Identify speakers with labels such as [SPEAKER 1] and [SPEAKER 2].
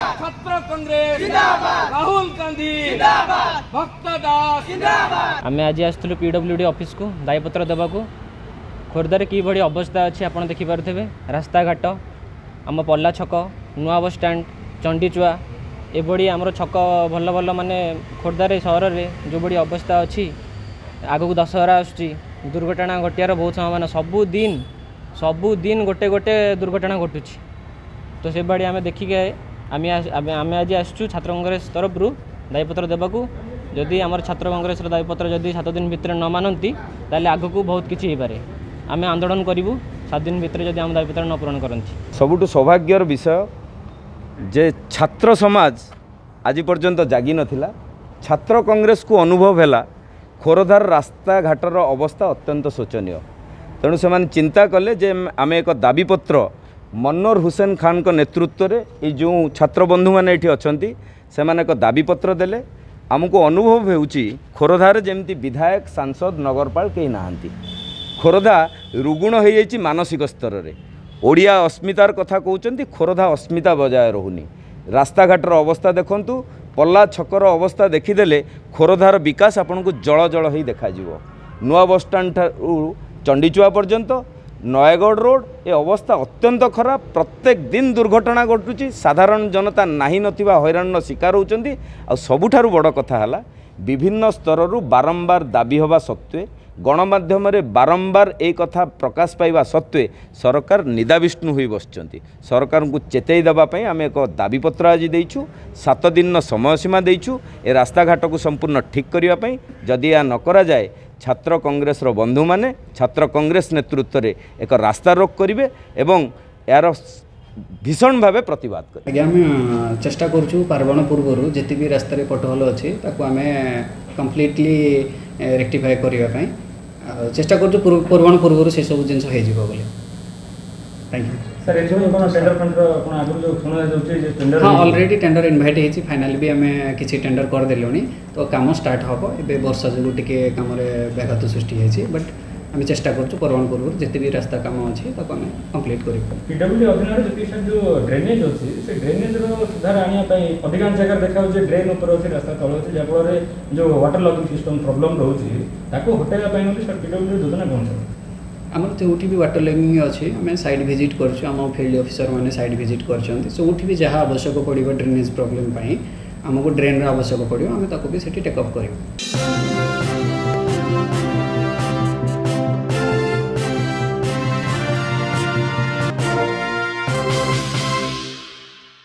[SPEAKER 1] छात्र कांग्रेस जिंदाबाद, राहुल गांधी जिंदाबाद, भक्त दास जिंदाबाद।
[SPEAKER 2] आम आज आसलु पीडब्ल्यूडी ऑफिस को दायपत्र देवा खोर्धार कि भाई अवस्था अच्छी आप देखिपे रास्ता घाट आम पल्ला छक नुआ बस स्टैंड चंडीचुआ ये आमर छक भल भल माने खोर्धार सहर में जो बड़ी अवस्था अच्छी आगक दशहरा आसुची दुर्घटना घटियार बहुत संभावना सबुदिन गोटे गोटे दुर्घटना घटुची तो से बाड़ी आम देखिके आम आज आसु छात्र कांग्रेस तरफ दायपत्र देवाक जदि आम छात्र कांग्रेस दायपत्र जदि 7 दिन भितर न मानती ताले आग को बहुत किसी हो पारे आम आंदोलन करूँ 7 दिन भितर जदि आम दायपत्र न पूरण करती।
[SPEAKER 3] सबुठु सौभाग्यर विषय जे छात्र समाज आज पर्यंत जागी नथिला छात्र कांग्रेस को अनुभव है खोरधार रास्ता घाटर अवस्था अत्यंत शोचनीय तेणु से चिंता कले जे आम एक दाबीपत्र मनोर हुसैन खान को नेतृत्व में ये जो छात्र बंधु मैंने ये अच्छा से एक दाबीपत्र देले आमको अनुभव होउची खोरधार जमती विधायक सांसद नगरपाल कहीं नहांती खोरधा रुगुण हो जाइए मानसिक स्तर में ओडिया अस्मितार कथा कहते खोरधा अस्मिता बजाय रहुनी रास्ताघाटर अवस्था देखंतु पल्ला छकर अवस्था देखीदेले खोरधार विकास आपन को जल जल ही देखा नुआ बस स्टाण्ड चंडीचुआ पर्यंत नयगढ़ रोड ये अवस्था अत्यंत खराब प्रत्येक दिन दुर्घटना घटुची साधारण जनता नाही नथिबा हैरान शिकार होउचंदी आ सबुठारु बड़ कथा हला विभिन्न स्तररू बारंबार दाबी हवा सत्वे गणमाध्यम बारंबार एक कथा प्रकाश पाइबा सत्वे सरकार निदाविष्णु होई बसचंती सरकार को चेतई देवाई आम एक दाबीपत्र आज देइछु 7 दिन समय सीमा देइछु ए रास्ताघाट को संपूर्ण ठीक करने जदि या न करा जाए छात्र कांग्रेस बंधु माने छात्र कांग्रेस नेतृत्व में एक रास्ता रोक करेंगे एवं यार भीषण भाव प्रतिवाद कर
[SPEAKER 4] आम चेष्टा करूँ पार्वण पूर्व जिते भी रास्तार पटहल अच्छे आम कम्प्लीटली रेक्टिफाए करने चेष्टा करूँ पार्वण पूर्व से सब जिन थैंक यू
[SPEAKER 5] सर
[SPEAKER 4] हाँ ऑलरेडी टेंडर इनवाइट होती फाइनाली भी आम किसी टेंडर करदेलुनी तो काम स्टार्ट हम ए वर्षा जो टे कम व्याघात सृष्टि होती बट आम चेष्टा करूँ परवान पूर्व जिते भी रास्ता काम अच्छे आम कम्प्लीट कर
[SPEAKER 5] पीडब्ल्यूडी अधीन जो ड्रेनेज अच्छी से ड्रेनेज सुधार आने अधिकांश जगह देखा ड्रेन उपर अच्छे रास्ता तल अच्छे जहाँफल जो वाटर लगिंग सिस्टम प्रोब्लेम रोचे हटाइवा सर पीडब्ल्यूडी योजना कौन सर
[SPEAKER 4] आमर जो भी वाटर लैगिंग अच्छे आम साइड भिजिट कर फील्ड ऑफिसर मैंने साइड भिजिट कर भी जहाँ आवश्यक पड़ो ड्रेनेज प्रोब्लेम आमको ड्रेन आवश्यक पड़ो आम ताको भी टेकअप कर।